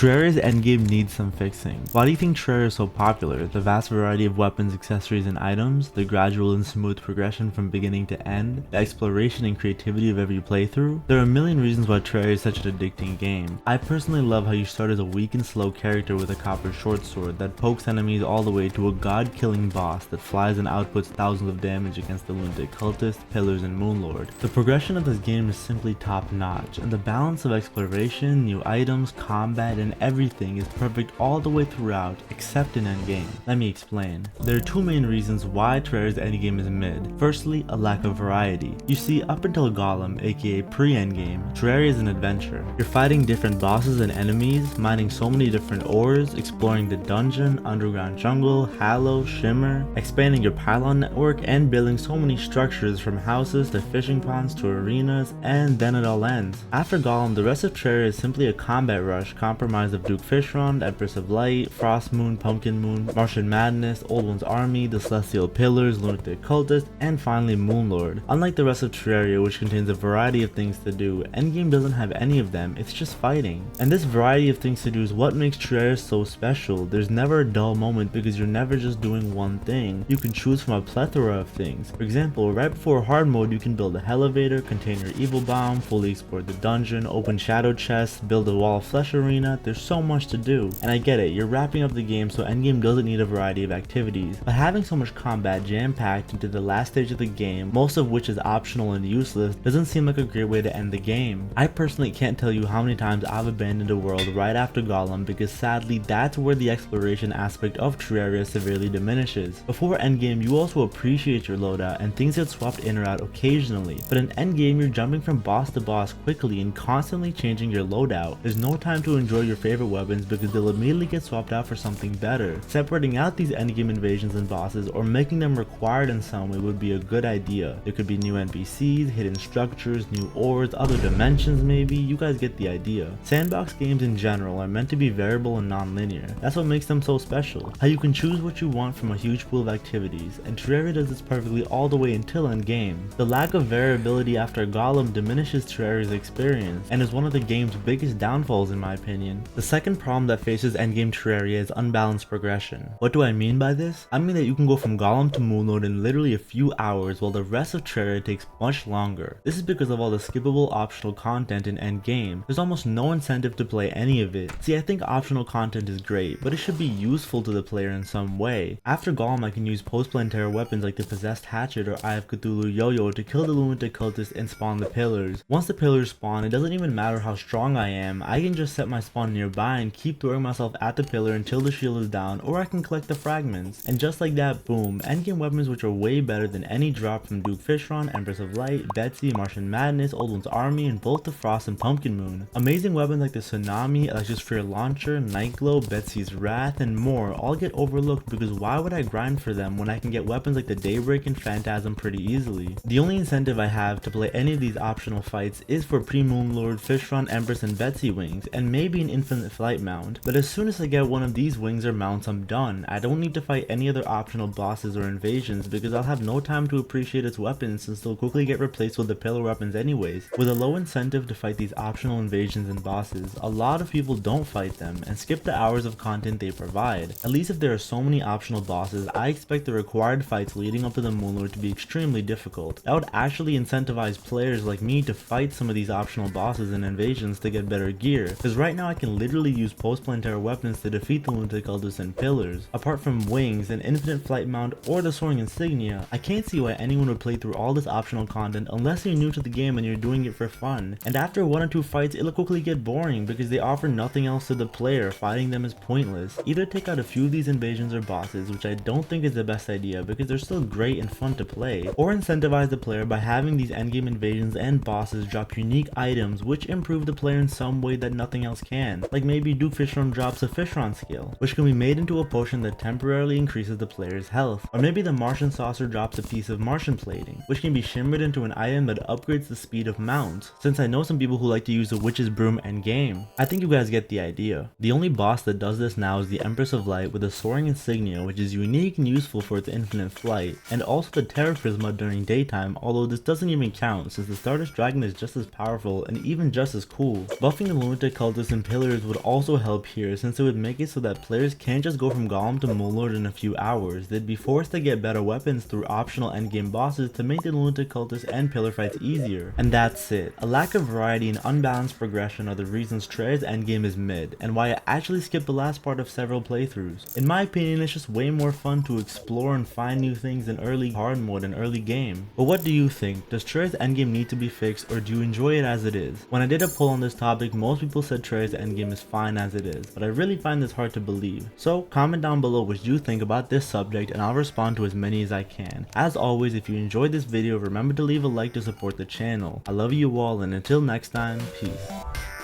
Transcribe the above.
Terraria's endgame needs some fixing. Why do you think Terraria is so popular? The vast variety of weapons, accessories, and items, the gradual and smooth progression from beginning to end, the exploration and creativity of every playthrough? There are a million reasons why Terraria is such an addicting game. I personally love how you start as a weak and slow character with a copper short sword that pokes enemies all the way to a god-killing boss that flies and outputs thousands of damage against the lunatic cultists, pillars, and moonlord. The progression of this game is simply top-notch, and the balance of exploration, new items, combat, and everything is perfect all the way throughout, except in endgame. Let me explain. There are two main reasons why Terraria's endgame is mid. Firstly, a lack of variety. You see, up until Golem, aka pre-endgame, Terraria is an adventure. You're fighting different bosses and enemies, mining so many different ores, exploring the dungeon, underground jungle, Hallow, Shimmer, expanding your pylon network, and building so many structures from houses to fishing ponds to arenas, and then it all ends. After Golem, the rest of Terraria is simply a combat rush comprised of Duke Fishron, Empress of Light, Frost Moon, Pumpkin Moon, Martian Madness, Old One's Army, the Celestial Pillars, Lunatic Cultist, and finally Moonlord. Unlike the rest of Terraria, which contains a variety of things to do, endgame doesn't have any of them, it's just fighting. And this variety of things to do is what makes Terraria so special. There's never a dull moment because you're never just doing one thing. You can choose from a plethora of things. For example, right before hard mode, you can build a elevator, contain your evil bomb, fully explore the dungeon, open shadow chests, build a wall of flesh arena. There's so much to do. And I get it, you're wrapping up the game, so endgame doesn't need a variety of activities. But having so much combat jam-packed into the last stage of the game, most of which is optional and useless, doesn't seem like a great way to end the game. I personally can't tell you how many times I've abandoned a world right after Golem because sadly that's where the exploration aspect of Terraria severely diminishes. Before endgame, you also appreciate your loadout and things get swapped in or out occasionally, but in endgame you're jumping from boss to boss quickly and constantly changing your loadout. There's no time to enjoy your favorite weapons because they'll immediately get swapped out for something better. Separating out these endgame invasions and bosses or making them required in some way would be a good idea. There could be new NPCs, hidden structures, new ores, other dimensions maybe, you guys get the idea. Sandbox games in general are meant to be variable and non-linear. That's what makes them so special. How you can choose what you want from a huge pool of activities, and Terraria does this perfectly all the way until endgame. The lack of variability after Golem diminishes Terraria's experience, and is one of the game's biggest downfalls in my opinion. The second problem that faces endgame Terraria is unbalanced progression. What do I mean by this? I mean that you can go from Golem to Moonlord in literally a few hours while the rest of Terraria takes much longer. This is because of all the skippable optional content in endgame. There's almost no incentive to play any of it. See, I think optional content is great, but it should be useful to the player in some way. After Golem, I can use post-planetary weapons like the Possessed Hatchet or Eye of Cthulhu Yo-Yo to kill the lunatic cultist and spawn the pillars. Once the pillars spawn, it doesn't even matter how strong I am, I can just set my spawn nearby and keep throwing myself at the pillar until the shield is down, or I can collect the fragments. And just like that, boom, endgame weapons which are way better than any drop from Duke Fishron, Empress of Light, Betsy, Martian Madness, Old One's Army, and both the Frost and Pumpkin Moon. Amazing weapons like the Tsunami, Electrosphere Launcher, Nightglow, Betsy's Wrath, and more all get overlooked because why would I grind for them when I can get weapons like the Daybreak and Phantasm pretty easily? The only incentive I have to play any of these optional fights is for pre-Moonlord, Fishron, Empress, and Betsy wings, and maybe an infinite flight mount. But as soon as I get one of these wings or mounts, I'm done. I don't need to fight any other optional bosses or invasions because I'll have no time to appreciate its weapons since they'll quickly get replaced with the pillar weapons anyways. With a low incentive to fight these optional invasions and bosses, a lot of people don't fight them and skip the hours of content they provide. At least if there are so many optional bosses, I expect the required fights leading up to the Moonlord to be extremely difficult. That would actually incentivize players like me to fight some of these optional bosses and invasions to get better gear, because right now I can literally use post-planetary weapons to defeat the lunatic cultists and pillars. Apart from wings, an infinite flight mount, or the soaring insignia, I can't see why anyone would play through all this optional content unless you're new to the game and you're doing it for fun. And after one or two fights, it'll quickly get boring because they offer nothing else to the player, fighting them is pointless. Either take out a few of these invasions or bosses, which I don't think is the best idea because they're still great and fun to play, or incentivize the player by having these endgame invasions and bosses drop unique items which improve the player in some way that nothing else can. Like maybe Duke Fishron drops a Fishron skill, which can be made into a potion that temporarily increases the player's health. Or maybe the Martian Saucer drops a piece of Martian plating, which can be shimmered into an item that upgrades the speed of mounts, since I know some people who like to use the Witch's Broom endgame. I think you guys get the idea. The only boss that does this now is the Empress of Light with a soaring insignia, which is unique and useful for its infinite flight, and also the Terra Prisma during daytime, although this doesn't even count since the Stardust Dragon is just as powerful and even just as cool. Buffing the lunatic cultists and pillars players would also help here, since it would make it so that players can't just go from Golem to Moonlord in a few hours. They'd be forced to get better weapons through optional endgame bosses to make the Lunatic Cultist and pillar fights easier. And that's it. A lack of variety and unbalanced progression are the reasons Terraria's endgame is mid, and why I actually skipped the last part of several playthroughs. In my opinion, it's just way more fun to explore and find new things in early hard mode and early game. But what do you think? Does Terraria's endgame need to be fixed, or do you enjoy it as it is? When I did a poll on this topic, most people said Terraria's endgame is fine as it is, but I really find this hard to believe. So comment down below what you think about this subject and I'll respond to as many as I can. As always, if you enjoyed this video, remember to leave a like to support the channel. I love you all, and until next time, peace.